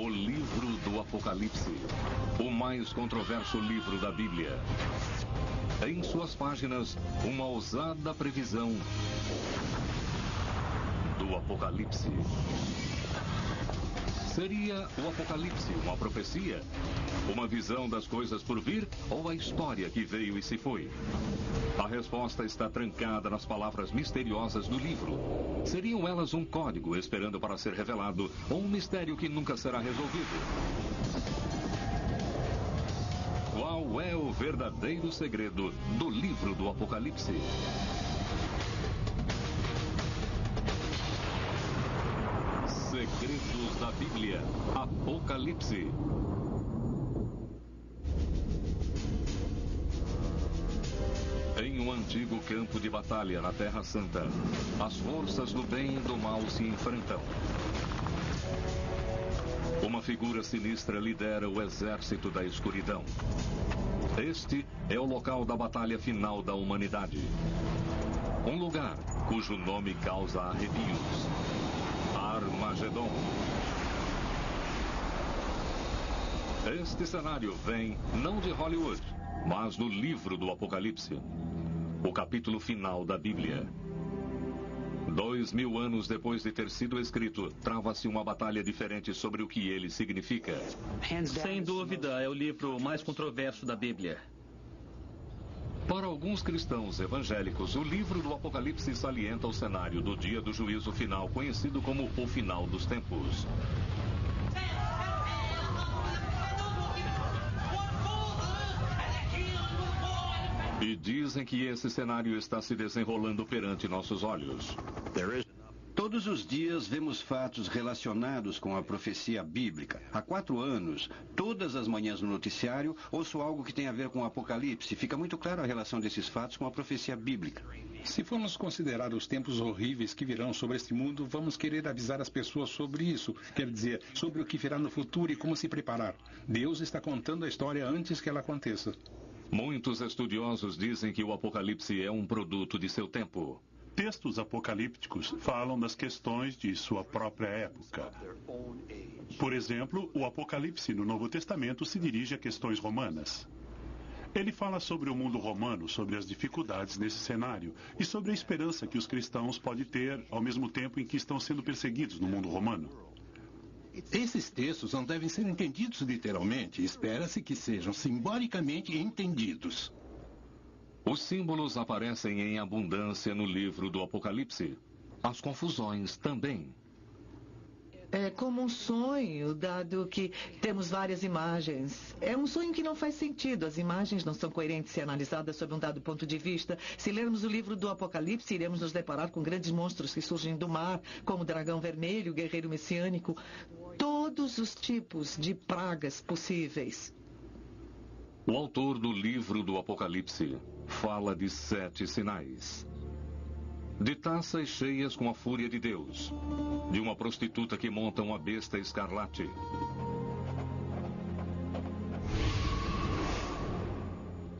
O livro do Apocalipse, o mais controverso livro da Bíblia. Em suas páginas, uma ousada previsão do Apocalipse. Seria o Apocalipse uma profecia? Uma visão das coisas por vir ou a história que veio e se foi? A resposta está trancada nas palavras misteriosas do livro. Seriam elas um código esperando para ser revelado ou um mistério que nunca será resolvido? Qual é o verdadeiro segredo do livro do Apocalipse? Segredos da Bíblia, Apocalipse. Em um antigo campo de batalha na Terra Santa, as forças do bem e do mal se enfrentam. Uma figura sinistra lidera o exército da escuridão. Este é o local da batalha final da humanidade. Um lugar cujo nome causa arrepios. Armagedon. Este cenário vem não de Hollywood, mas do livro do Apocalipse, o capítulo final da Bíblia. 2000 anos depois de ter sido escrito, trava-se uma batalha diferente sobre o que ele significa. Sem dúvida, é o livro mais controverso da Bíblia. Para alguns cristãos evangélicos, o livro do Apocalipse salienta o cenário do dia do juízo final, conhecido como o final dos tempos. E dizem que esse cenário está se desenrolando perante nossos olhos. Todos os dias vemos fatos relacionados com a profecia bíblica. Há 4 anos, todas as manhãs no noticiário, ouço algo que tem a ver com o Apocalipse. Fica muito clara a relação desses fatos com a profecia bíblica. Se formos considerar os tempos horríveis que virão sobre este mundo, vamos querer avisar as pessoas sobre isso. Quer dizer, sobre o que virá no futuro e como se preparar. Deus está contando a história antes que ela aconteça. Muitos estudiosos dizem que o Apocalipse é um produto de seu tempo. Textos apocalípticos falam das questões de sua própria época. Por exemplo, o Apocalipse no Novo Testamento se dirige a questões romanas. Ele fala sobre o mundo romano, sobre as dificuldades nesse cenário e sobre a esperança que os cristãos podem ter ao mesmo tempo em que estão sendo perseguidos no mundo romano. Esses textos não devem ser entendidos literalmente. Espera-se que sejam simbolicamente entendidos. Os símbolos aparecem em abundância no livro do Apocalipse. As confusões também. É como um sonho, dado que temos várias imagens. É um sonho que não faz sentido. As imagens não são coerentes se analisadas sob um dado ponto de vista. Se lermos o livro do Apocalipse, iremos nos deparar com grandes monstros que surgem do mar, como o dragão vermelho, o guerreiro messiânico. Todos os tipos de pragas possíveis. O autor do livro do Apocalipse fala de 7 sinais. De taças cheias com a fúria de Deus. De uma prostituta que monta uma besta escarlate.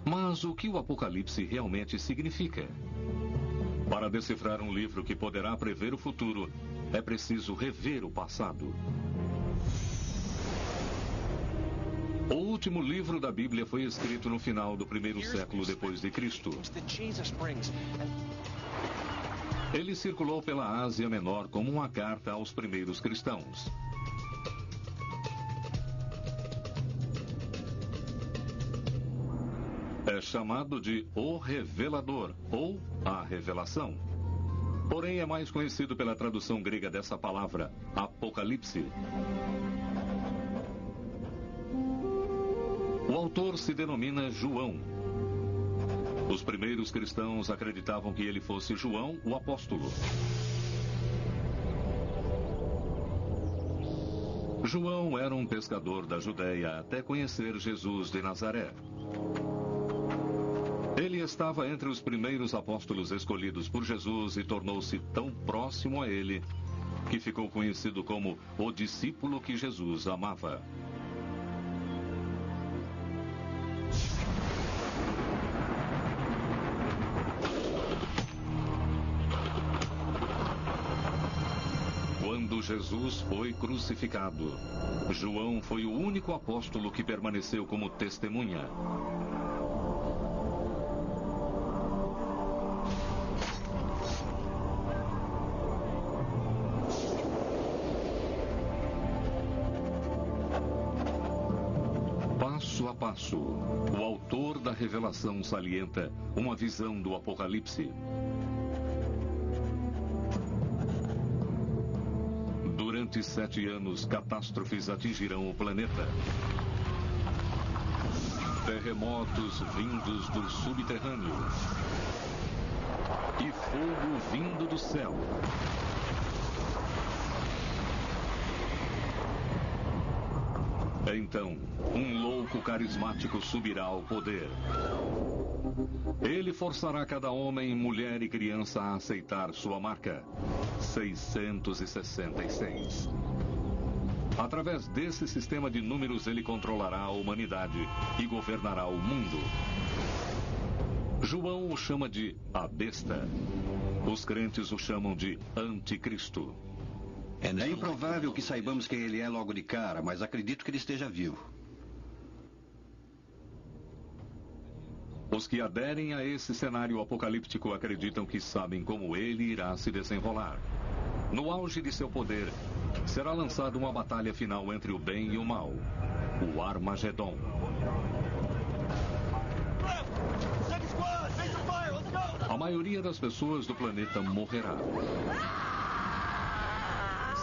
Mas o que o Apocalipse realmente significa? Para decifrar um livro que poderá prever o futuro, é preciso rever o passado. O último livro da Bíblia foi escrito no final do 1º século depois de Cristo. Ele circulou pela Ásia Menor como uma carta aos primeiros cristãos. É chamado de O Revelador ou A Revelação. Porém, é mais conhecido pela tradução grega dessa palavra, Apocalipse. O autor se denomina João. Os primeiros cristãos acreditavam que ele fosse João, o apóstolo. João era um pescador da Judéia até conhecer Jesus de Nazaré. Ele estava entre os primeiros apóstolos escolhidos por Jesus e tornou-se tão próximo a ele que ficou conhecido como o discípulo que Jesus amava. Quando Jesus foi crucificado, João foi o único apóstolo que permaneceu como testemunha. Passo a passo, o autor da revelação salienta uma visão do Apocalipse. Durante 7 anos, catástrofes atingirão o planeta. Terremotos vindos do subterrâneo e fogo vindo do céu. Então, um louco carismático subirá ao poder. Ele forçará cada homem, mulher e criança a aceitar sua marca, 666. Através desse sistema de números, ele controlará a humanidade e governará o mundo. João o chama de a besta. Os crentes o chamam de anticristo. É improvável que saibamos quem ele é logo de cara, mas acredito que ele esteja vivo. Os que aderem a esse cenário apocalíptico acreditam que sabem como ele irá se desenrolar. No auge de seu poder, será lançada uma batalha final entre o bem e o mal, o Armagedon. A maioria das pessoas do planeta morrerá.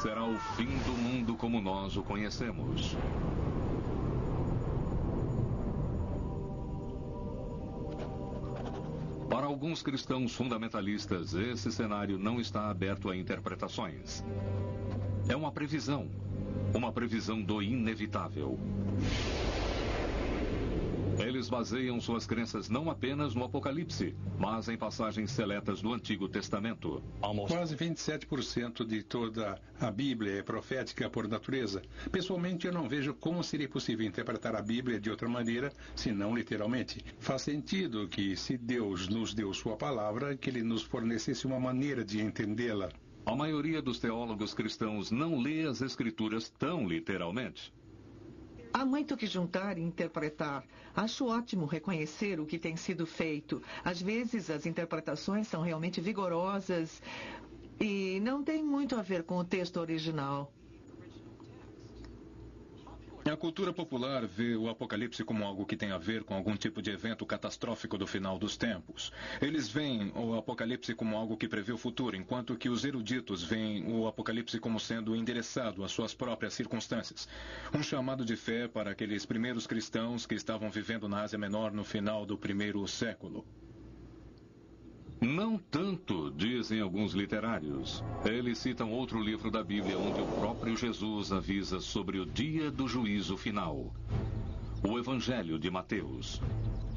Será o fim do mundo como nós o conhecemos. Para alguns cristãos fundamentalistas, esse cenário não está aberto a interpretações. É uma previsão do inevitável. Eles baseiam suas crenças não apenas no Apocalipse, mas em passagens seletas do Antigo Testamento. Quase 27% de toda a Bíblia é profética por natureza. Pessoalmente, eu não vejo como seria possível interpretar a Bíblia de outra maneira, senão literalmente. Faz sentido que, se Deus nos deu sua palavra, que ele nos fornecesse uma maneira de entendê-la. A maioria dos teólogos cristãos não lê as Escrituras tão literalmente. Há muito que juntar e interpretar. Acho ótimo reconhecer o que tem sido feito. Às vezes as interpretações são realmente vigorosas e não tem muito a ver com o texto original. A cultura popular vê o Apocalipse como algo que tem a ver com algum tipo de evento catastrófico do final dos tempos. Eles veem o Apocalipse como algo que prevê o futuro, enquanto que os eruditos veem o Apocalipse como sendo endereçado às suas próprias circunstâncias. Um chamado de fé para aqueles primeiros cristãos que estavam vivendo na Ásia Menor no final do 1º século. Não tanto, dizem alguns literários. Eles citam outro livro da Bíblia onde o próprio Jesus avisa sobre o dia do juízo final. O Evangelho de Mateus.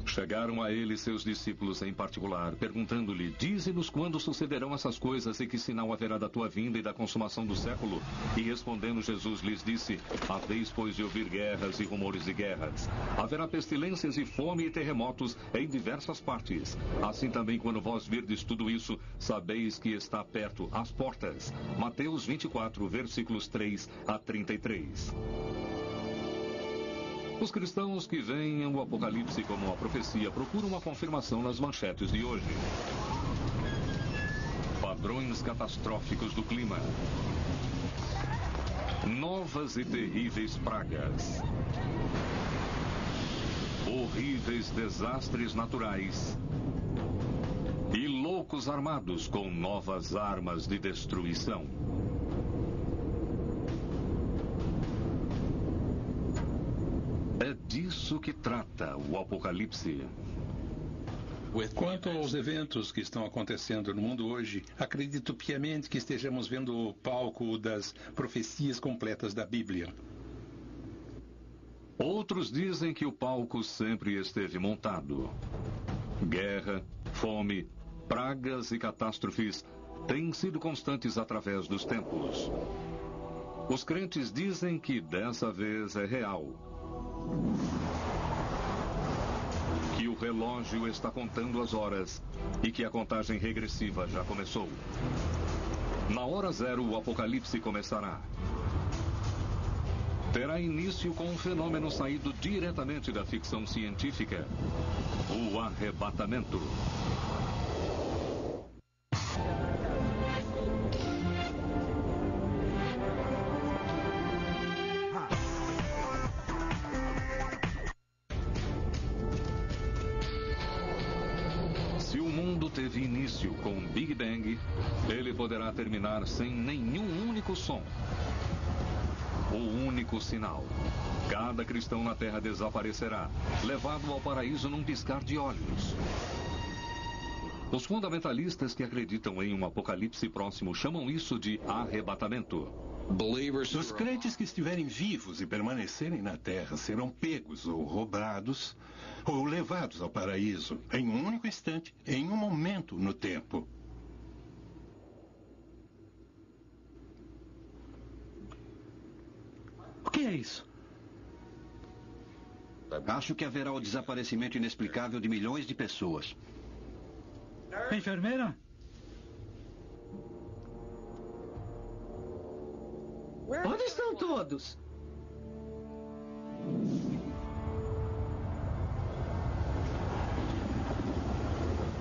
Chegaram a ele seus discípulos em particular, perguntando-lhe: dize-nos quando sucederão essas coisas e que sinal haverá da tua vinda e da consumação do século? E respondendo Jesus lhes disse: haveis, pois, de ouvir guerras e rumores de guerras. Haverá pestilências e fome e terremotos em diversas partes. Assim também, quando vós virdes tudo isso, sabeis que está perto, às portas. Mateus 24, versículos 3 a 33. Os cristãos que veem o Apocalipse como uma profecia procuram uma confirmação nas manchetes de hoje. Padrões catastróficos do clima. Novas e terríveis pragas. Horríveis desastres naturais. E loucos armados com novas armas de destruição. É disso que trata o Apocalipse. Quanto aos eventos que estão acontecendo no mundo hoje, acredito piamente que estejamos vendo o palco das profecias completas da Bíblia. Outros dizem que o palco sempre esteve montado. Guerra, fome, pragas e catástrofes têm sido constantes através dos tempos. Os crentes dizem que dessa vez é real. Que o relógio está contando as horas e que a contagem regressiva já começou. Na hora zero, o apocalipse começará. Terá início com um fenômeno saído diretamente da ficção científica: o arrebatamento. Se o mundo teve início com Big Bang, ele poderá terminar sem nenhum único som. O único sinal. Cada cristão na Terra desaparecerá, levado ao paraíso num piscar de olhos. Os fundamentalistas que acreditam em um apocalipse próximo chamam isso de arrebatamento. Os crentes que estiverem vivos e permanecerem na Terra serão pegos ou roubados ou levados ao paraíso em um único instante, em um momento no tempo. O que é isso? Acho que haverá o desaparecimento inexplicável de milhões de pessoas. Enfermeira? Onde estão todos?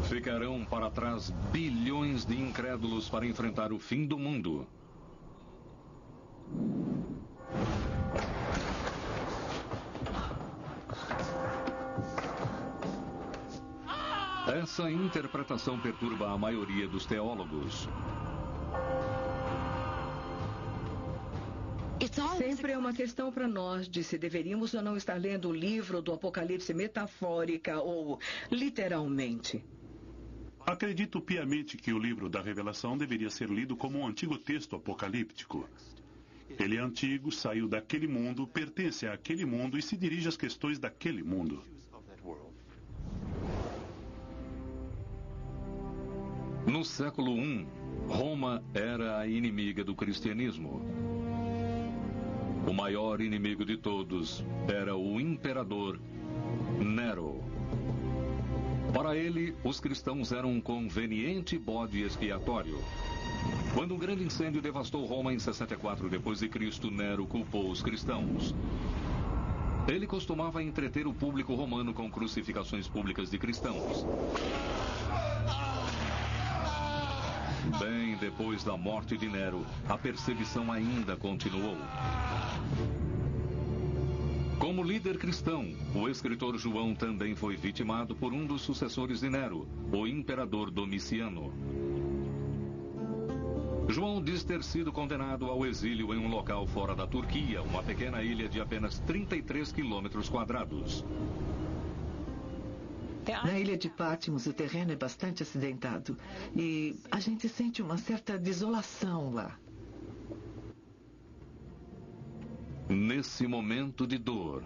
Ficarão para trás bilhões de incrédulos para enfrentar o fim do mundo. Essa interpretação perturba a maioria dos teólogos. Sempre é uma questão para nós de se deveríamos ou não estar lendo o livro do Apocalipse metafórica ou literalmente. Acredito piamente que o livro da Revelação deveria ser lido como um antigo texto apocalíptico. Ele é antigo, saiu daquele mundo, pertence àquele mundo e se dirige às questões daquele mundo. No século I, Roma era a inimiga do cristianismo. O maior inimigo de todos era o imperador Nero. Para ele, os cristãos eram um conveniente bode expiatório. Quando um grande incêndio devastou Roma em 64 d.C., Nero culpou os cristãos. Ele costumava entreter o público romano com crucificações públicas de cristãos. Bem depois da morte de Nero, a perseguição ainda continuou. Como líder cristão, o escritor João também foi vitimado por um dos sucessores de Nero, o imperador Domiciano. João diz ter sido condenado ao exílio em um local fora da Turquia, uma pequena ilha de apenas 33 quilômetros quadrados. Na ilha de Patmos, o terreno é bastante acidentado e a gente sente uma certa desolação lá. Nesse momento de dor,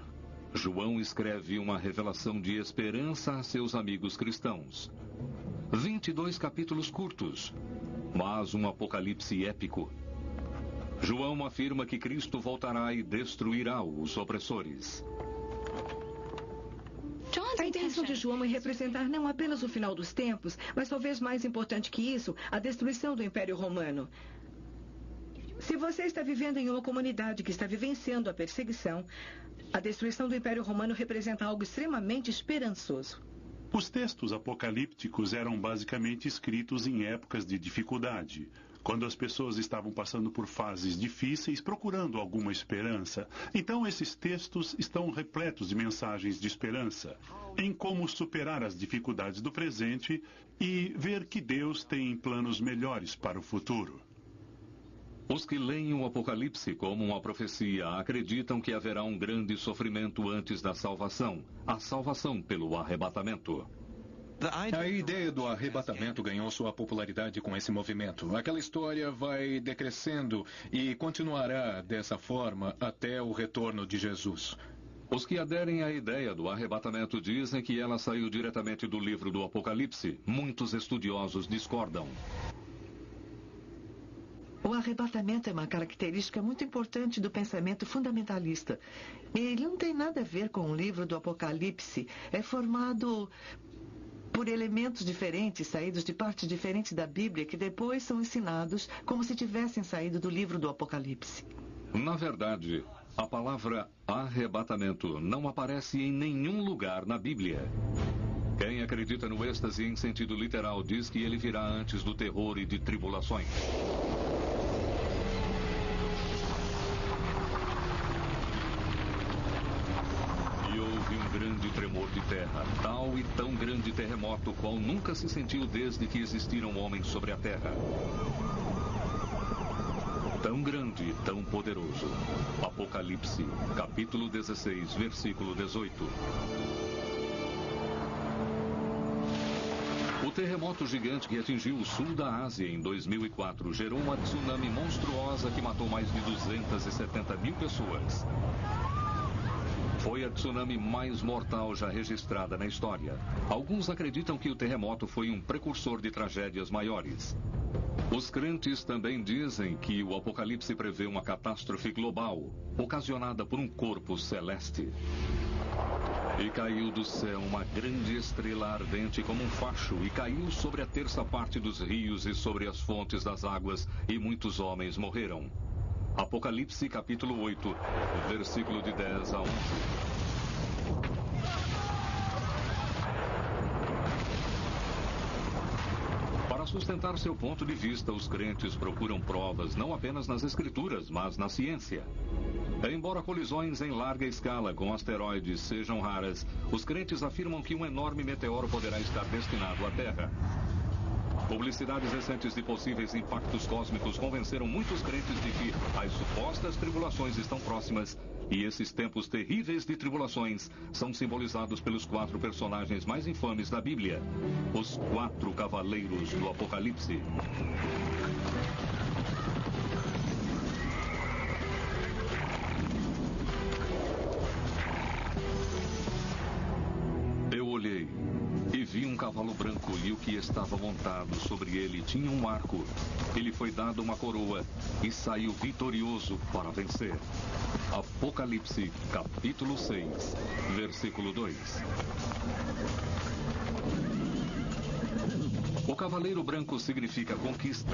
João escreve uma revelação de esperança a seus amigos cristãos. 22 capítulos curtos, mas um apocalipse épico. João afirma que Cristo voltará e destruirá os opressores. A intenção de João é representar não apenas o final dos tempos, mas talvez mais importante que isso, a destruição do Império Romano. Se você está vivendo em uma comunidade que está vivenciando a perseguição, a destruição do Império Romano representa algo extremamente esperançoso. Os textos apocalípticos eram basicamente escritos em épocas de dificuldade, quando as pessoas estavam passando por fases difíceis, procurando alguma esperança. Então, esses textos estão repletos de mensagens de esperança, em como superar as dificuldades do presente e ver que Deus tem planos melhores para o futuro. Os que leem o Apocalipse como uma profecia acreditam que haverá um grande sofrimento antes da salvação, a salvação pelo arrebatamento. A ideia do arrebatamento ganhou sua popularidade com esse movimento. Aquela história vai decrescendo e continuará dessa forma até o retorno de Jesus. Os que aderem à ideia do arrebatamento dizem que ela saiu diretamente do livro do Apocalipse. Muitos estudiosos discordam. O arrebatamento é uma característica muito importante do pensamento fundamentalista. Ele não tem nada a ver com o livro do Apocalipse. É formado por elementos diferentes saídos de partes diferentes da Bíblia que depois são ensinados como se tivessem saído do livro do Apocalipse. Na verdade, a palavra arrebatamento não aparece em nenhum lugar na Bíblia. Quem acredita no êxtase em sentido literal diz que ele virá antes do terror e de tribulações. E houve um grande tremor de terra, tal e tão grande terremoto qual nunca se sentiu desde que existiram homens sobre a terra. Tão grande e tão poderoso. Apocalipse, capítulo 16, versículo 18. O terremoto gigante que atingiu o sul da Ásia em 2004 gerou uma tsunami monstruosa que matou mais de 270 mil pessoas. Foi a tsunami mais mortal já registrada na história. Alguns acreditam que o terremoto foi um precursor de tragédias maiores. Os crentes também dizem que o Apocalipse prevê uma catástrofe global, ocasionada por um corpo celeste. E caiu do céu uma grande estrela ardente como um facho, e caiu sobre a terça parte dos rios e sobre as fontes das águas, e muitos homens morreram. Apocalipse capítulo 8, versículo de 10 a 11. Para sustentar seu ponto de vista, os crentes procuram provas não apenas nas escrituras, mas na ciência. Embora colisões em larga escala com asteroides sejam raras, os crentes afirmam que um enorme meteoro poderá estar destinado à Terra. Publicidades recentes de possíveis impactos cósmicos convenceram muitos crentes de que as supostas tribulações estão próximas, e esses tempos terríveis de tribulações são simbolizados pelos 4 personagens mais infames da Bíblia, os 4 cavaleiros do Apocalipse. Eu olhei e vi um cavalo branco, e o que estava montado sobre ele tinha um arco. Ele foi dado uma coroa e saiu vitorioso para vencer. Apocalipse, capítulo 6, versículo 2. O cavaleiro branco significa conquista.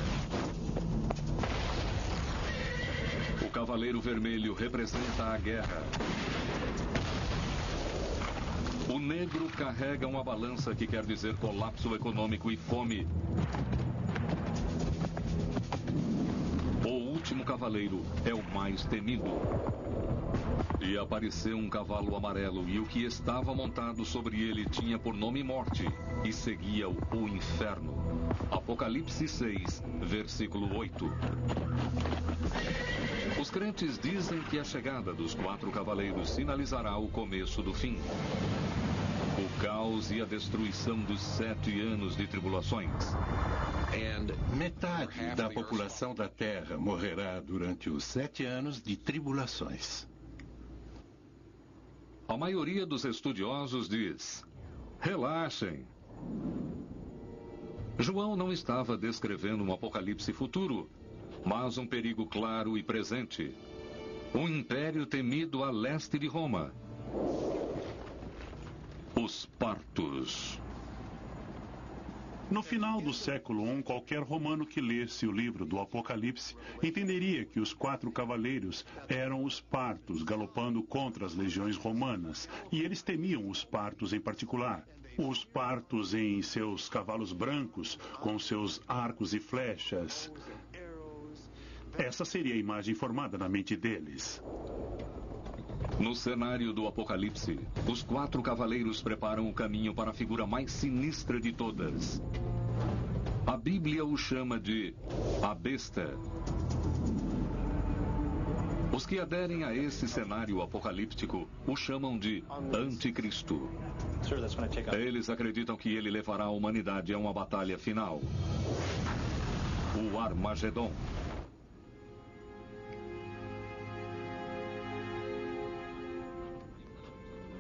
O cavaleiro vermelho representa a guerra. O negro carrega uma balança que quer dizer colapso econômico e fome. O último cavaleiro é o mais temido. E apareceu um cavalo amarelo, e o que estava montado sobre ele tinha por nome Morte, e seguia-o o inferno. Apocalipse 6, versículo 8. Os crentes dizem que a chegada dos 4 cavaleiros sinalizará o começo do fim. O caos e a destruição dos 7 anos de tribulações. Metade da população da Terra morrerá durante os 7 anos de tribulações. A maioria dos estudiosos diz: relaxem. João não estava descrevendo um apocalipse futuro, mas um perigo claro e presente. Um império temido a leste de Roma. Os partos. No final do século I, qualquer romano que lesse o livro do Apocalipse entenderia que os 4 cavaleiros eram os partos galopando contra as legiões romanas, e eles temiam os partos em particular. Os partos em seus cavalos brancos, com seus arcos e flechas. Essa seria a imagem formada na mente deles. No cenário do Apocalipse, os 4 cavaleiros preparam o caminho para a figura mais sinistra de todas. A Bíblia o chama de a besta. Os que aderem a esse cenário apocalíptico o chamam de Anticristo. Eles acreditam que ele levará a humanidade a uma batalha final. O Armagedon.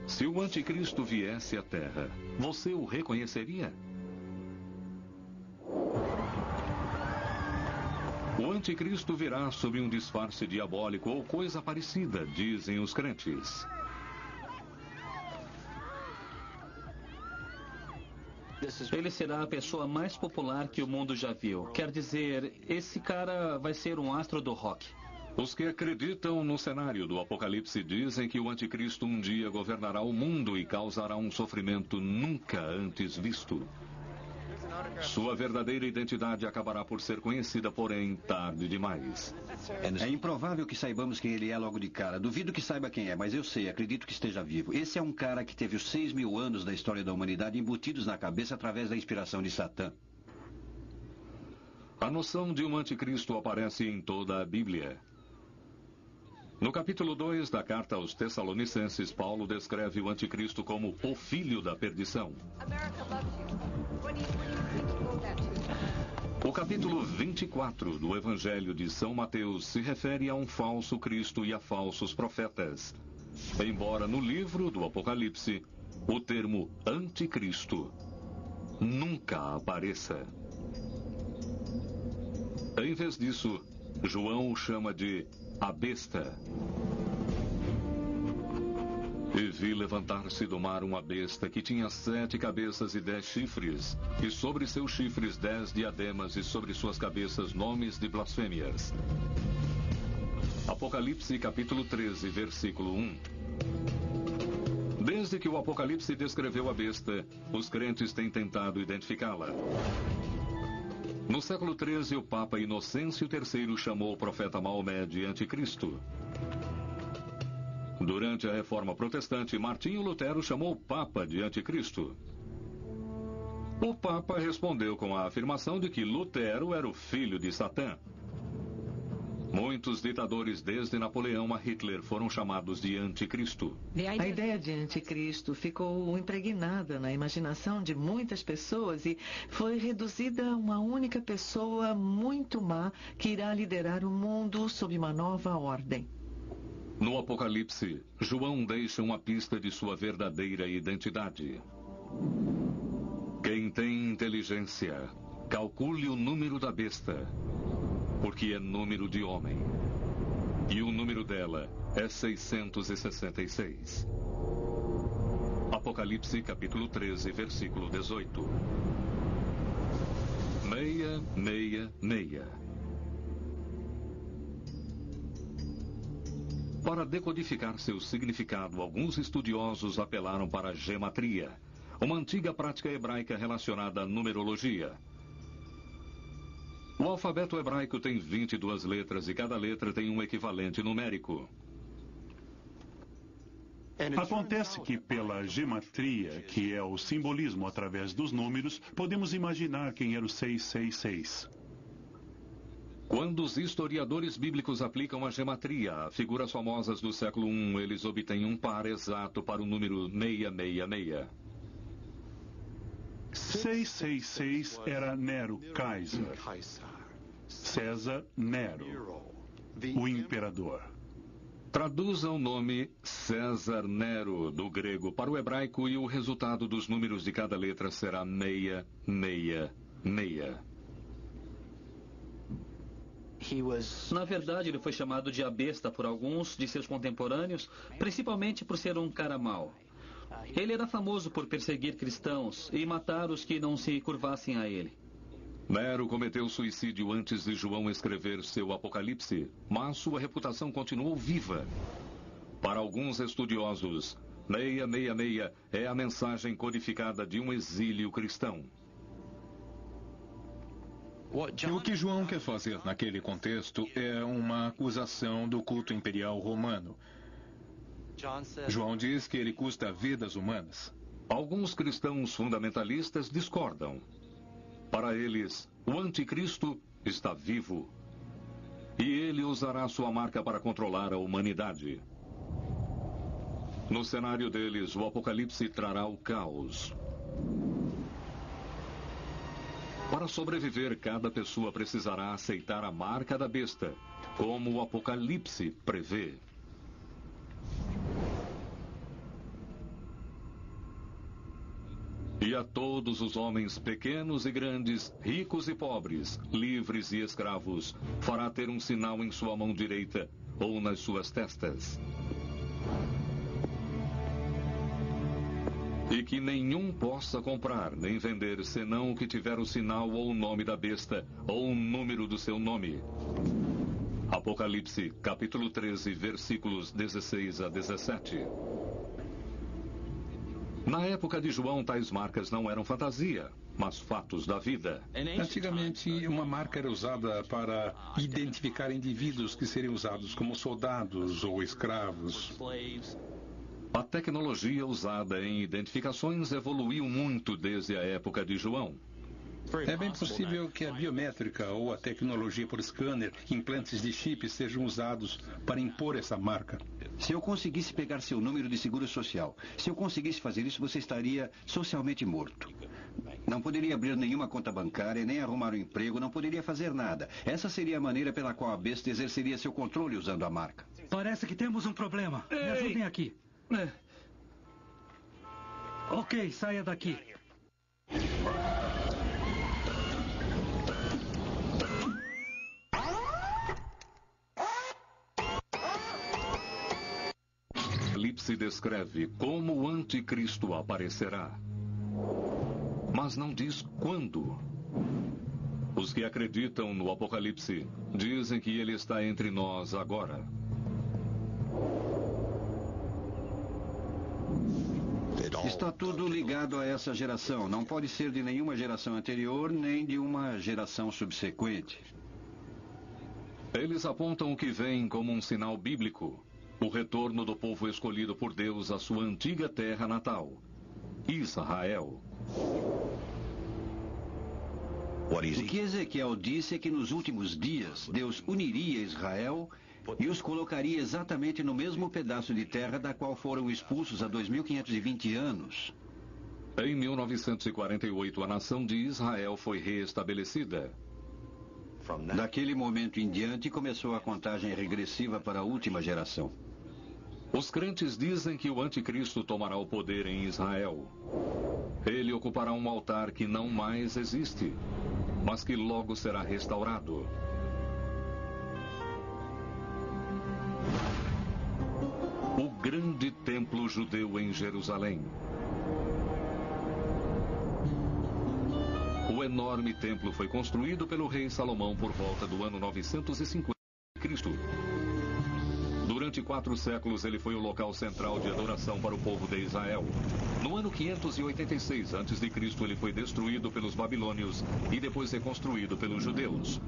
Se o anticristo viesse à Terra, você o reconheceria? O anticristo virá sob um disfarce diabólico ou coisa parecida, dizem os crentes. Ele será a pessoa mais popular que o mundo já viu. Quer dizer, esse cara vai ser um astro do rock. Os que acreditam no cenário do Apocalipse dizem que o anticristo um dia governará o mundo e causará um sofrimento nunca antes visto. Sua verdadeira identidade acabará por ser conhecida, porém, tarde demais. É improvável que saibamos quem ele é logo de cara. Duvido que saiba quem é, mas eu sei, acredito que esteja vivo. Esse é um cara que teve os 6.000 anos da história da humanidade embutidos na cabeça através da inspiração de Satã. A noção de um anticristo aparece em toda a Bíblia. No capítulo 2 da carta aos Tessalonicenses, Paulo descreve o anticristo como o filho da perdição. O capítulo 24 do Evangelho de São Mateus se refere a um falso Cristo e a falsos profetas. Embora no livro do Apocalipse o termo anticristo nunca apareça. Em vez disso, João o chama de a besta. E vi levantar-se do mar uma besta que tinha 7 cabeças e 10 chifres, e sobre seus chifres 10 diademas, e sobre suas cabeças nomes de blasfêmias. Apocalipse capítulo 13, versículo 1. Desde que o Apocalipse descreveu a besta, os crentes têm tentado identificá-la. No século XIII, o Papa Inocêncio III chamou o profeta Maomé de anticristo. Durante a Reforma Protestante, Martinho Lutero chamou o Papa de anticristo. O Papa respondeu com a afirmação de que Lutero era o filho de Satã. Muitos ditadores, desde Napoleão a Hitler, foram chamados de anticristo. A ideia de anticristo ficou impregnada na imaginação de muitas pessoas e foi reduzida a uma única pessoa muito má que irá liderar o mundo sob uma nova ordem. No Apocalipse, João deixa uma pista de sua verdadeira identidade. Quem tem inteligência, calcule o número da besta, porque é número de homem. E o número dela é 666. Apocalipse capítulo 13, versículo 18. 666. Para decodificar seu significado, alguns estudiosos apelaram para a gematria, uma antiga prática hebraica relacionada à numerologia. O alfabeto hebraico tem 22 letras e cada letra tem um equivalente numérico. Acontece que pela gematria, que é o simbolismo através dos números, podemos imaginar quem era o 666. Quando os historiadores bíblicos aplicam a gematria a figuras famosas do século I, eles obtêm um par exato para o número 666. 666 era Nero Kaiser. César Nero, o imperador. Traduza o nome César Nero do grego para o hebraico e o resultado dos números de cada letra será 666. Na verdade, ele foi chamado de a besta por alguns de seus contemporâneos, principalmente por ser um cara mau. Ele era famoso por perseguir cristãos e matar os que não se curvassem a ele. Nero cometeu suicídio antes de João escrever seu Apocalipse, mas sua reputação continuou viva. Para alguns estudiosos, 666 é a mensagem codificada de um exílio cristão. O que João quer fazer naquele contexto é uma acusação do culto imperial romano. João diz que ele custa vidas humanas. Alguns cristãos fundamentalistas discordam. Para eles, o anticristo está vivo. E ele usará sua marca para controlar a humanidade. No cenário deles, o Apocalipse trará o caos. Para sobreviver, cada pessoa precisará aceitar a marca da besta, como o Apocalipse prevê. E a todos os homens pequenos e grandes, ricos e pobres, livres e escravos, fará ter um sinal em sua mão direita ou nas suas testas. e que nenhum possa comprar nem vender, senão o que tiver o sinal ou o nome da besta, ou o número do seu nome. Apocalipse, capítulo 13, versículos 16 a 17. Na época de João, tais marcas não eram fantasia, mas fatos da vida. Antigamente, uma marca era usada para identificar indivíduos que seriam usados como soldados ou escravos. A tecnologia usada em identificações evoluiu muito desde a época de João. É bem possível que a biométrica ou a tecnologia por scanner, implantes de chips, sejam usados para impor essa marca. Se eu conseguisse pegar seu número de seguro social, se eu conseguisse fazer isso, você estaria socialmente morto. Não poderia abrir nenhuma conta bancária, nem arrumar um emprego, não poderia fazer nada. Essa seria a maneira pela qual a besta exerceria seu controle usando a marca. Parece que temos um problema. Me ajudem aqui. Ok, saia daqui. Apocalipse descreve como o anticristo aparecerá, mas não diz quando. Os que acreditam no Apocalipse dizem que ele está entre nós agora. Está tudo ligado a essa geração. Não pode ser de nenhuma geração anterior, nem de uma geração subsequente. Eles apontam o que vem como um sinal bíblico. O retorno do povo escolhido por Deus à sua antiga terra natal, Israel. O que Ezequiel disse é que nos últimos dias Deus uniria Israel e os colocaria exatamente no mesmo pedaço de terra da qual foram expulsos há 2.520 anos. Em 1948, a nação de Israel foi reestabelecida. Daquele momento em diante, começou a contagem regressiva para a última geração. Os crentes dizem que o anticristo tomará o poder em Israel. Ele ocupará um altar que não mais existe, mas que logo será restaurado. O grande templo judeu em Jerusalém. O enorme templo foi construído pelo rei Salomão por volta do ano 950 a.C. Durante 4 séculos, ele foi o local central de adoração para o povo de Israel. No ano 586 a.C., ele foi destruído pelos babilônios e depois reconstruído pelos judeus.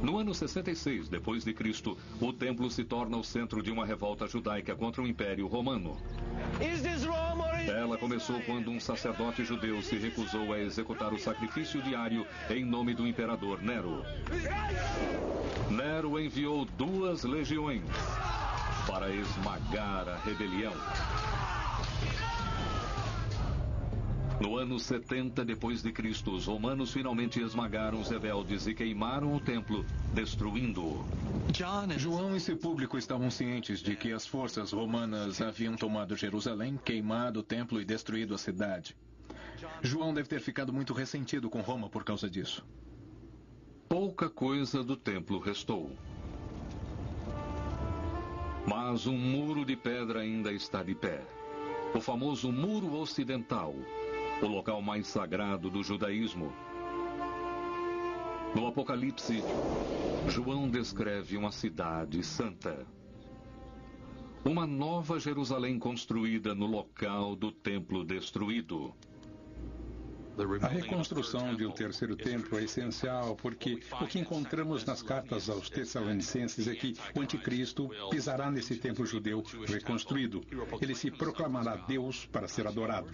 No ano 66 d.C., o templo se torna o centro de uma revolta judaica contra o Império Romano. Ela começou quando um sacerdote judeu se recusou a executar o sacrifício diário em nome do imperador Nero. Nero enviou 2 legiões para esmagar a rebelião. No ano 70 d.C., os romanos finalmente esmagaram os rebeldes e queimaram o templo, destruindo-o. João e seu público estavam cientes de que as forças romanas haviam tomado Jerusalém, queimado o templo e destruído a cidade. João deve ter ficado muito ressentido com Roma por causa disso. Pouca coisa do templo restou. Mas um muro de pedra ainda está de pé. O famoso Muro Ocidental, o local mais sagrado do judaísmo. No Apocalipse, João descreve uma cidade santa. Uma nova Jerusalém construída no local do templo destruído. A reconstrução de um terceiro templo é essencial porque o que encontramos nas cartas aos Tessalonicenses é que o anticristo pisará nesse templo judeu reconstruído. Ele se proclamará Deus para ser adorado.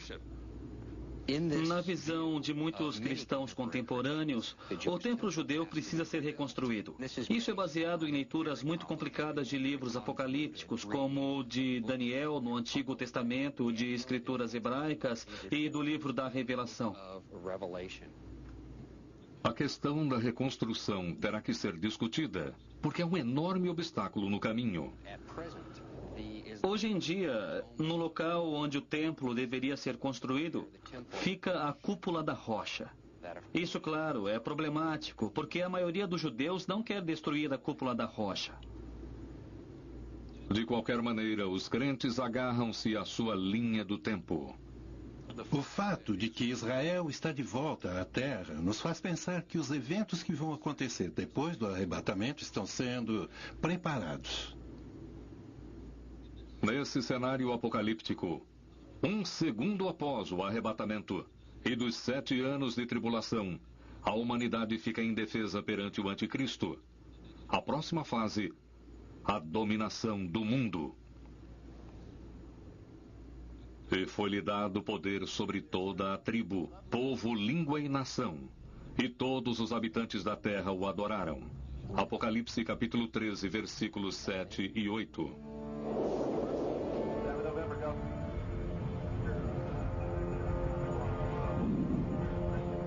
Na visão de muitos cristãos contemporâneos, o templo judeu precisa ser reconstruído. Isso é baseado em leituras muito complicadas de livros apocalípticos, como o de Daniel no Antigo Testamento, de escrituras hebraicas e do livro da Revelação. A questão da reconstrução terá que ser discutida, porque é um enorme obstáculo no caminho. Hoje em dia, no local onde o templo deveria ser construído, fica a cúpula da rocha. Isso, claro, é problemático, porque a maioria dos judeus não quer destruir a cúpula da rocha. De qualquer maneira, os crentes agarram-se à sua linha do tempo. O fato de que Israel está de volta à terra nos faz pensar que os eventos que vão acontecer depois do arrebatamento estão sendo preparados. Nesse cenário apocalíptico, um segundo após o arrebatamento e dos 7 anos de tribulação, a humanidade fica indefesa perante o anticristo. A próxima fase, a dominação do mundo. E foi-lhe dado poder sobre toda a tribo, povo, língua e nação. E todos os habitantes da terra o adoraram. Apocalipse capítulo 13, versículos 7 e 8.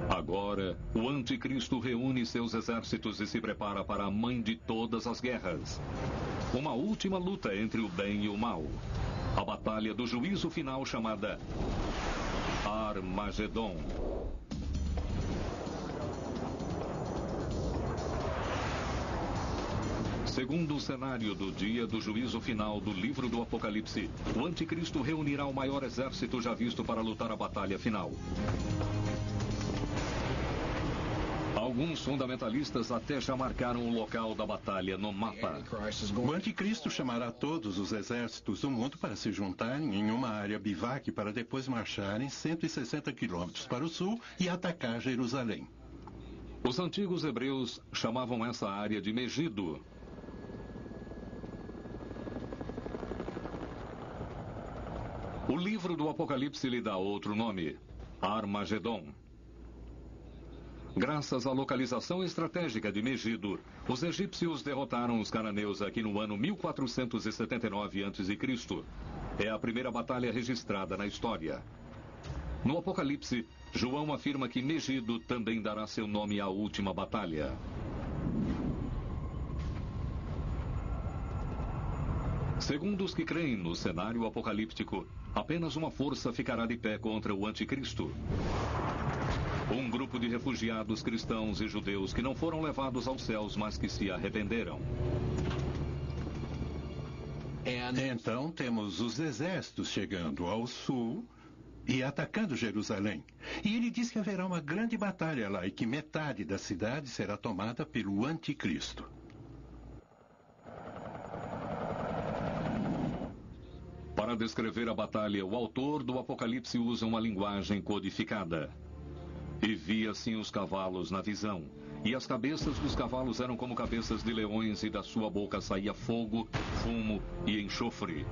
Agora, o anticristo reúne seus exércitos e se prepara para a mãe de todas as guerras. Uma última luta entre o bem e o mal. A batalha do juízo final chamada Armagedon. Segundo o cenário do dia do juízo final do livro do Apocalipse, o anticristo reunirá o maior exército já visto para lutar a batalha final. Alguns fundamentalistas até já marcaram o local da batalha no mapa. O anticristo chamará todos os exércitos do mundo para se juntarem em uma área bivac para depois marcharem 160 quilômetros para o sul e atacar Jerusalém. Os antigos hebreus chamavam essa área de Megido. O livro do Apocalipse lhe dá outro nome, Armagedon. Graças à localização estratégica de Megido, os egípcios derrotaram os cananeus aqui no ano 1479 a.C. É a primeira batalha registrada na história. No Apocalipse, João afirma que Megido também dará seu nome à última batalha. Segundo os que creem no cenário apocalíptico, apenas uma força ficará de pé contra o anticristo. Um grupo de refugiados cristãos e judeus que não foram levados aos céus, mas que se arrependeram. Então temos os exércitos chegando ao sul e atacando Jerusalém. E ele diz que haverá uma grande batalha lá e que metade da cidade será tomada pelo anticristo. Para descrever a batalha, o autor do Apocalipse usa uma linguagem codificada. E vi assim os cavalos na visão, e as cabeças dos cavalos eram como cabeças de leões, e da sua boca saía fogo, fumo e enxofre.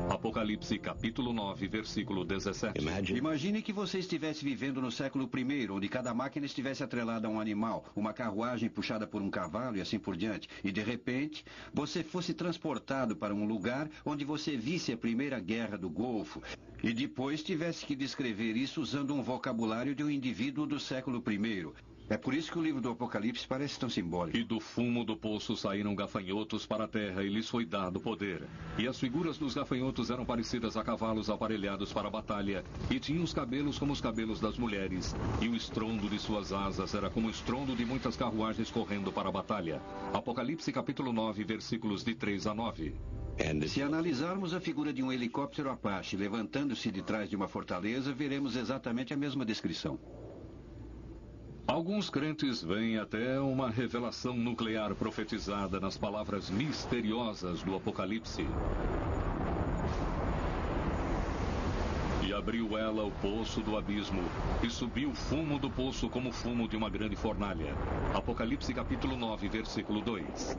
Apocalipse capítulo 9, versículo 17. Imagine que você estivesse vivendo no século I, onde cada máquina estivesse atrelada a um animal, uma carruagem puxada por um cavalo e assim por diante, e de repente você fosse transportado para um lugar onde você visse a Primeira Guerra do Golfo, e depois tivesse que descrever isso usando um vocabulário de um indivíduo do século I. É por isso que o livro do Apocalipse parece tão simbólico. E do fumo do poço saíram gafanhotos para a terra, e lhes foi dado poder. E as figuras dos gafanhotos eram parecidas a cavalos aparelhados para a batalha, e tinham os cabelos como os cabelos das mulheres, e o estrondo de suas asas era como o estrondo de muitas carruagens correndo para a batalha. Apocalipse capítulo 9, versículos de 3 a 9. Se analisarmos a figura de um helicóptero Apache levantando-se de trás de uma fortaleza, veremos exatamente a mesma descrição. Alguns crentes veem até uma revelação nuclear profetizada nas palavras misteriosas do Apocalipse. E abriu ela o poço do abismo, e subiu o fumo do poço como o fumo de uma grande fornalha. Apocalipse capítulo 9, versículo 2.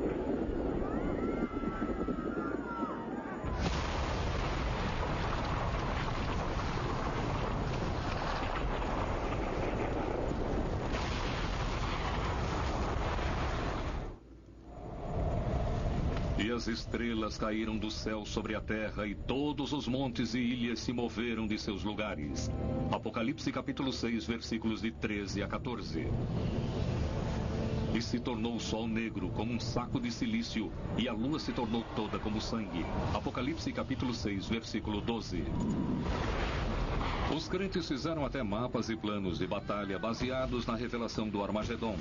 E as estrelas caíram do céu sobre a terra, e todos os montes e ilhas se moveram de seus lugares. Apocalipse capítulo 6, versículos de 13 a 14. E se tornou o sol negro como um saco de cilício, e a lua se tornou toda como sangue. Apocalipse capítulo 6, versículo 12. Os crentes fizeram até mapas e planos de batalha baseados na revelação do Armagedon.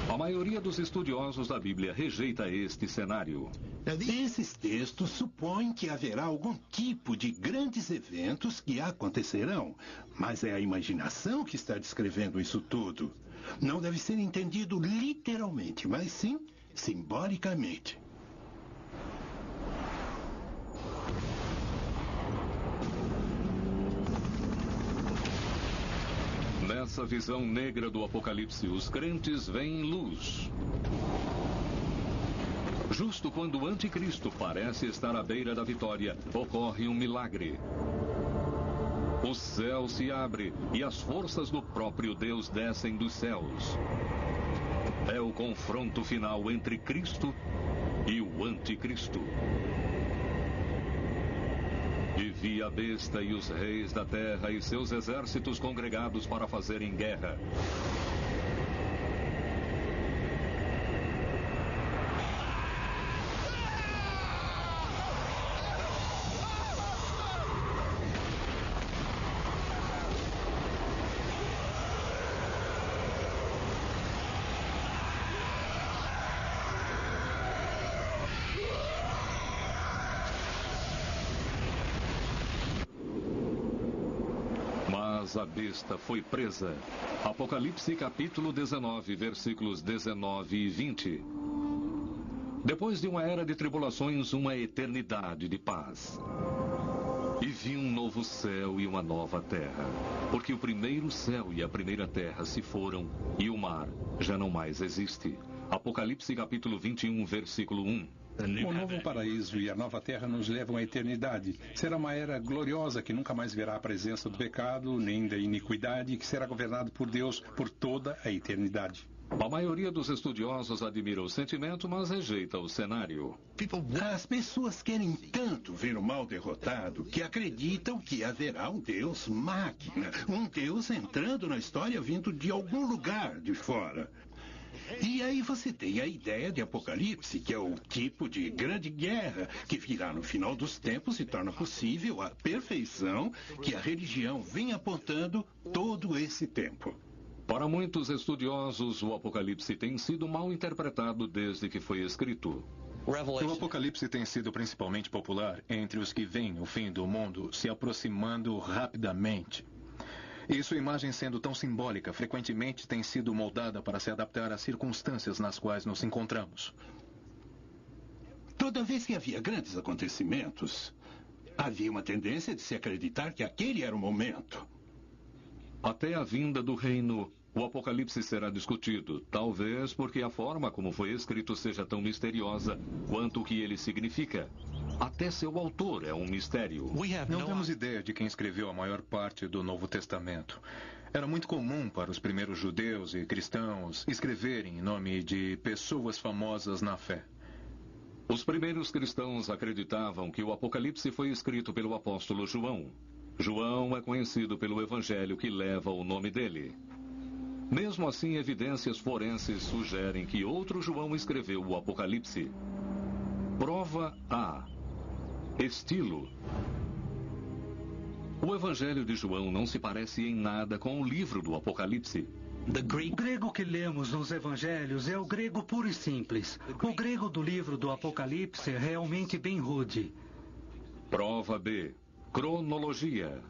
A maioria dos estudiosos da Bíblia rejeita este cenário. Esses textos supõem que haverá algum tipo de grandes eventos que acontecerão, mas é a imaginação que está descrevendo isso tudo. Não deve ser entendido literalmente, mas sim simbolicamente. Nessa visão negra do Apocalipse, os crentes veem luz. Justo quando o anticristo parece estar à beira da vitória, ocorre um milagre. O céu se abre e as forças do próprio Deus descem dos céus. É o confronto final entre Cristo e o anticristo. E vi a besta e os reis da terra e seus exércitos congregados para fazerem guerra. Mas a besta foi presa. Apocalipse capítulo 19, versículos 19 e 20. Depois de uma era de tribulações, uma eternidade de paz. E vi um novo céu e uma nova terra, porque o primeiro céu e a primeira terra se foram, e o mar já não mais existe. Apocalipse capítulo 21, versículo 1. O novo paraíso e a nova terra nos levam à eternidade. Será uma era gloriosa que nunca mais verá a presença do pecado, nem da iniquidade, que será governado por Deus por toda a eternidade. A maioria dos estudiosos admira o sentimento, mas rejeita o cenário. As pessoas querem tanto ver o mal derrotado que acreditam que haverá um Deus máquina, um Deus entrando na história vindo de algum lugar de fora. E aí você tem a ideia de Apocalipse, que é o tipo de grande guerra que virá no final dos tempos e torna possível a perfeição que a religião vem apontando todo esse tempo. Para muitos estudiosos, o Apocalipse tem sido mal interpretado desde que foi escrito. O Apocalipse tem sido principalmente popular entre os que veem o fim do mundo se aproximando rapidamente. E sua imagem, sendo tão simbólica, frequentemente tem sido moldada para se adaptar às circunstâncias nas quais nos encontramos. Toda vez que havia grandes acontecimentos, havia uma tendência de se acreditar que aquele era o momento. Até a vinda do reino, o Apocalipse será discutido, talvez porque a forma como foi escrito seja tão misteriosa quanto o que ele significa. Até seu autor é um mistério. Não temos ideia de quem escreveu a maior parte do Novo Testamento. Era muito comum para os primeiros judeus e cristãos escreverem em nome de pessoas famosas na fé. Os primeiros cristãos acreditavam que o Apocalipse foi escrito pelo apóstolo João. João é conhecido pelo evangelho que leva o nome dele. Mesmo assim, evidências forenses sugerem que outro João escreveu o Apocalipse. Prova A. Estilo. O Evangelho de João não se parece em nada com o livro do Apocalipse. O grego que lemos nos evangelhos é o grego puro e simples. O grego do livro do Apocalipse é realmente bem rude. Prova B. Cronologia.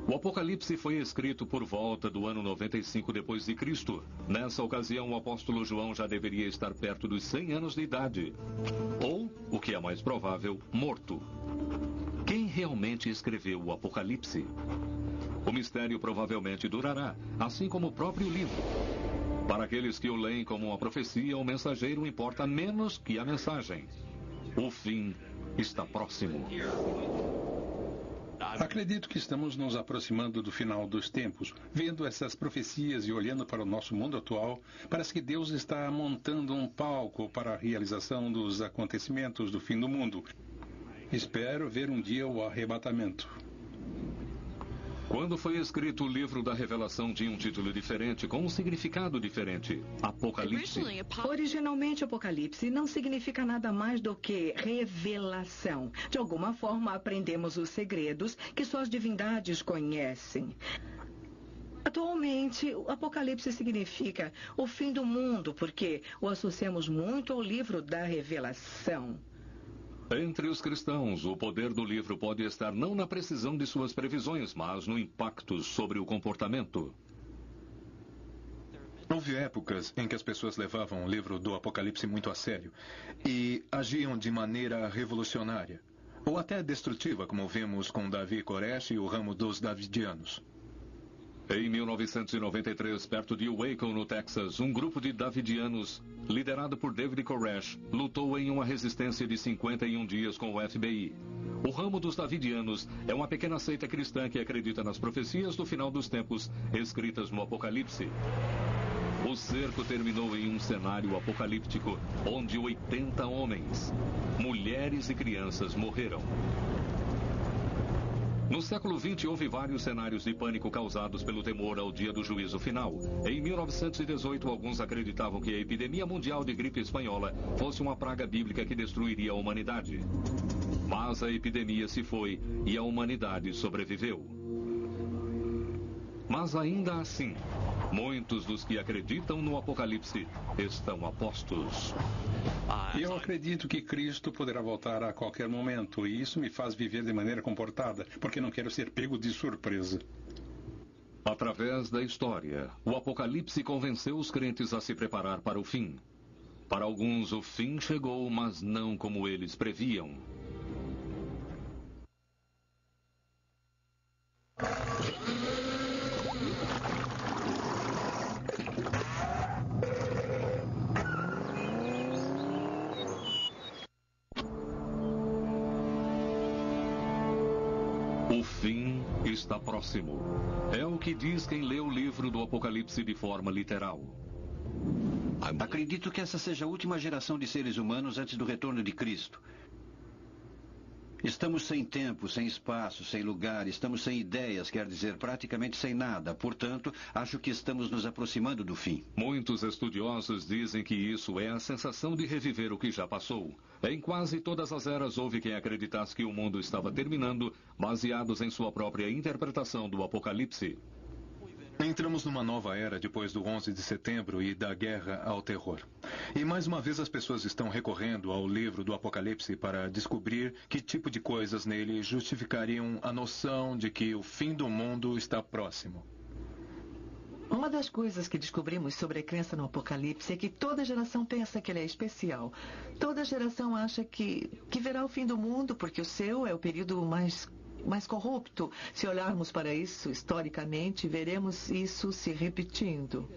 O Apocalipse foi escrito por volta do ano 95 depois de Cristo. Nessa ocasião, o apóstolo João já deveria estar perto dos 100 anos de idade. Ou, o que é mais provável, morto. Quem realmente escreveu o Apocalipse? O mistério provavelmente durará, assim como o próprio livro. Para aqueles que o leem como uma profecia, o mensageiro importa menos que a mensagem. O fim está próximo. Acredito que estamos nos aproximando do final dos tempos. Vendo essas profecias e olhando para o nosso mundo atual, parece que Deus está montando um palco para a realização dos acontecimentos do fim do mundo. Espero ver um dia o arrebatamento. Quando foi escrito o livro da Revelação tinha um título diferente, com um significado diferente. Apocalipse. Originalmente, Apocalipse não significa nada mais do que revelação. De alguma forma, aprendemos os segredos que só as divindades conhecem. Atualmente, o Apocalipse significa o fim do mundo, porque o associamos muito ao livro da Revelação. Entre os cristãos, o poder do livro pode estar não na precisão de suas previsões, mas no impacto sobre o comportamento. Houve épocas em que as pessoas levavam o livro do Apocalipse muito a sério e agiam de maneira revolucionária, ou até destrutiva, como vimos com Davi e Koresh e o ramo dos Davidianos. Em 1993, perto de Waco, no Texas, um grupo de Davidianos, liderado por David Koresh, lutou em uma resistência de 51 dias com o FBI. O ramo dos Davidianos é uma pequena seita cristã que acredita nas profecias do final dos tempos, escritas no Apocalipse. O cerco terminou em um cenário apocalíptico, onde 80 homens, mulheres e crianças morreram. No século XX, houve vários cenários de pânico causados pelo temor ao dia do juízo final. Em 1918, alguns acreditavam que a epidemia mundial de gripe espanhola fosse uma praga bíblica que destruiria a humanidade. Mas a epidemia se foi e a humanidade sobreviveu. Mas ainda assim, muitos dos que acreditam no Apocalipse estão a postos. Eu acredito que Cristo poderá voltar a qualquer momento, e isso me faz viver de maneira comportada, porque não quero ser pego de surpresa. Através da história, o Apocalipse convenceu os crentes a se preparar para o fim. Para alguns, o fim chegou, mas não como eles previam. O fim está próximo. É o que diz quem lê o livro do Apocalipse de forma literal. Acredito que essa seja a última geração de seres humanos antes do retorno de Cristo. Estamos sem tempo, sem espaço, sem lugar, estamos sem ideias, quer dizer, praticamente sem nada. Portanto, acho que estamos nos aproximando do fim. Muitos estudiosos dizem que isso é a sensação de reviver o que já passou. Em quase todas as eras houve quem acreditasse que o mundo estava terminando, baseados em sua própria interpretação do Apocalipse. Entramos numa nova era depois do 11 de setembro e da guerra ao terror. E mais uma vez as pessoas estão recorrendo ao livro do Apocalipse para descobrir que tipo de coisas nele justificariam a noção de que o fim do mundo está próximo. Uma das coisas que descobrimos sobre a crença no Apocalipse é que toda geração pensa que ele é especial. Toda geração acha que verá o fim do mundo porque o seu é o período mais corrupto. Se olharmos para isso historicamente, veremos isso se repetindo.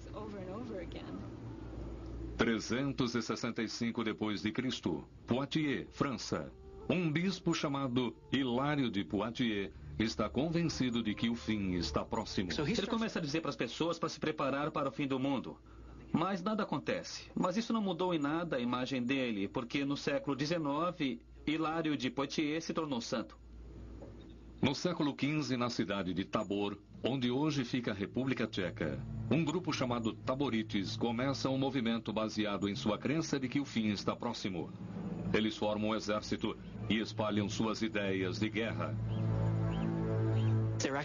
365 depois de Cristo, Poitiers, França. Um bispo chamado Hilário de Poitiers está convencido de que o fim está próximo. Ele começa a dizer para as pessoas para se preparar para o fim do mundo. Mas nada acontece. Mas isso não mudou em nada a imagem dele, porque no século XIX, Hilário de Poitiers se tornou santo. No século XV, na cidade de Tabor, onde hoje fica a República Tcheca, um grupo chamado Taborites começa um movimento baseado em sua crença de que o fim está próximo. Eles formam um exército e espalham suas ideias de guerra.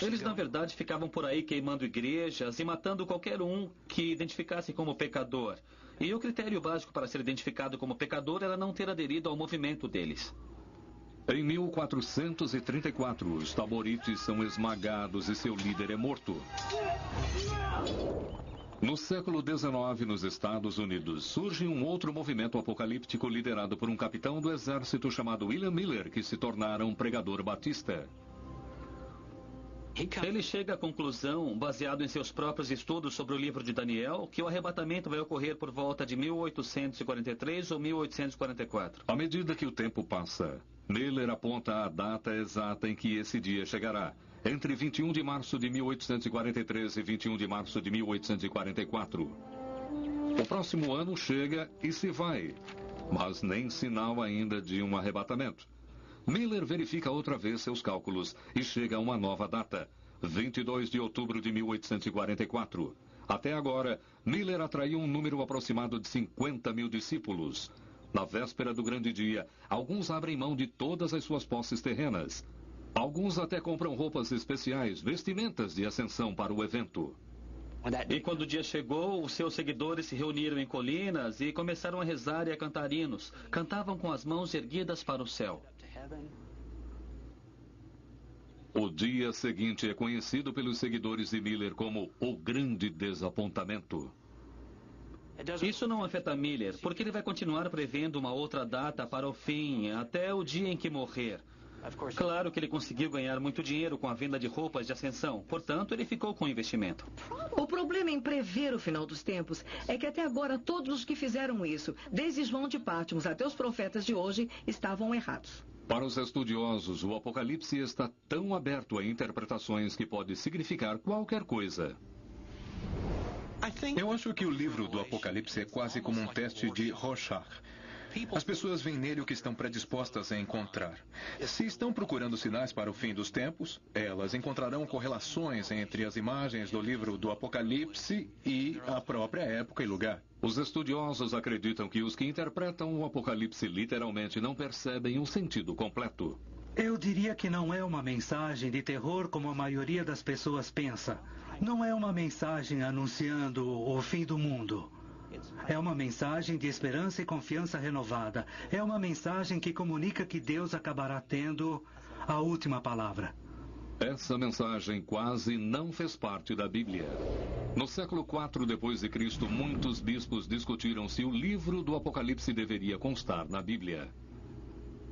Eles, na verdade, ficavam por aí queimando igrejas e matando qualquer um que identificasse como pecador. E o critério básico para ser identificado como pecador era não ter aderido ao movimento deles. Em 1434, os Taborites são esmagados e seu líder é morto. No século XIX, nos Estados Unidos, surge um outro movimento apocalíptico liderado por um capitão do exército chamado William Miller, que se tornara um pregador batista. Ele chega à conclusão, baseado em seus próprios estudos sobre o livro de Daniel, que o arrebatamento vai ocorrer por volta de 1843 ou 1844. À medida que o tempo passa, Miller aponta a data exata em que esse dia chegará, entre 21 de março de 1843 e 21 de março de 1844. O próximo ano chega e se vai, mas nem sinal ainda de um arrebatamento. Miller verifica outra vez seus cálculos e chega a uma nova data, 22 de outubro de 1844. Até agora, Miller atraiu um número aproximado de 50 mil discípulos. Na véspera do grande dia, alguns abrem mão de todas as suas posses terrenas. Alguns até compram roupas especiais, vestimentas de ascensão para o evento. E quando o dia chegou, os seus seguidores se reuniram em colinas e começaram a rezar e a cantar hinos. Cantavam com as mãos erguidas para o céu. O dia seguinte é conhecido pelos seguidores de Miller como o Grande Desapontamento. Isso não afeta Miller, porque ele vai continuar prevendo uma outra data para o fim, até o dia em que morrer. Claro que ele conseguiu ganhar muito dinheiro com a venda de roupas de ascensão, portanto, ele ficou com o investimento. O problema em prever o final dos tempos é que até agora todos os que fizeram isso, desde João de Pátmos até os profetas de hoje, estavam errados. Para os estudiosos, o Apocalipse está tão aberto a interpretações que pode significar qualquer coisa. Eu acho que o livro do Apocalipse é quase como um teste de Rorschach. As pessoas veem nele o que estão predispostas a encontrar. Se estão procurando sinais para o fim dos tempos, elas encontrarão correlações entre as imagens do livro do Apocalipse e a própria época e lugar. Os estudiosos acreditam que os que interpretam o Apocalipse literalmente não percebem o sentido completo. Eu diria que não é uma mensagem de terror como a maioria das pessoas pensa. Não é uma mensagem anunciando o fim do mundo. É uma mensagem de esperança e confiança renovada. É uma mensagem que comunica que Deus acabará tendo a última palavra. Essa mensagem quase não fez parte da Bíblia. No século IV d.C., muitos bispos discutiram se o livro do Apocalipse deveria constar na Bíblia.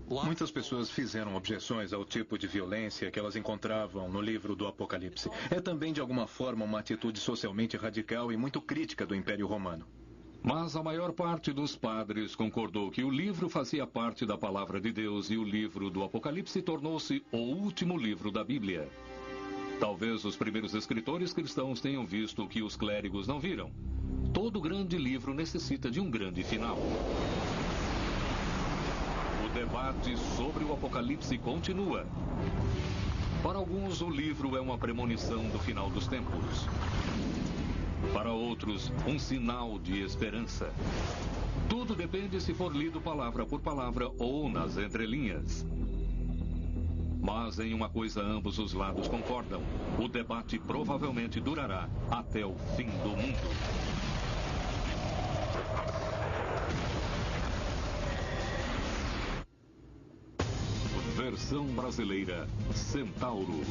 Muitas pessoas fizeram objeções ao tipo de violência que elas encontravam no livro do Apocalipse. É também, de alguma forma, uma atitude socialmente radical e muito crítica do Império Romano. Mas a maior parte dos padres concordou que o livro fazia parte da palavra de Deus e o livro do Apocalipse tornou-se o último livro da Bíblia. Talvez os primeiros escritores cristãos tenham visto o que os clérigos não viram. Todo grande livro necessita de um grande final. O debate sobre o Apocalipse continua. Para alguns, o livro é uma premonição do final dos tempos. Para outros, um sinal de esperança. Tudo depende se for lido palavra por palavra ou nas entrelinhas. Mas em uma coisa ambos os lados concordam. O debate provavelmente durará até o fim do mundo. Versão brasileira, Centauro.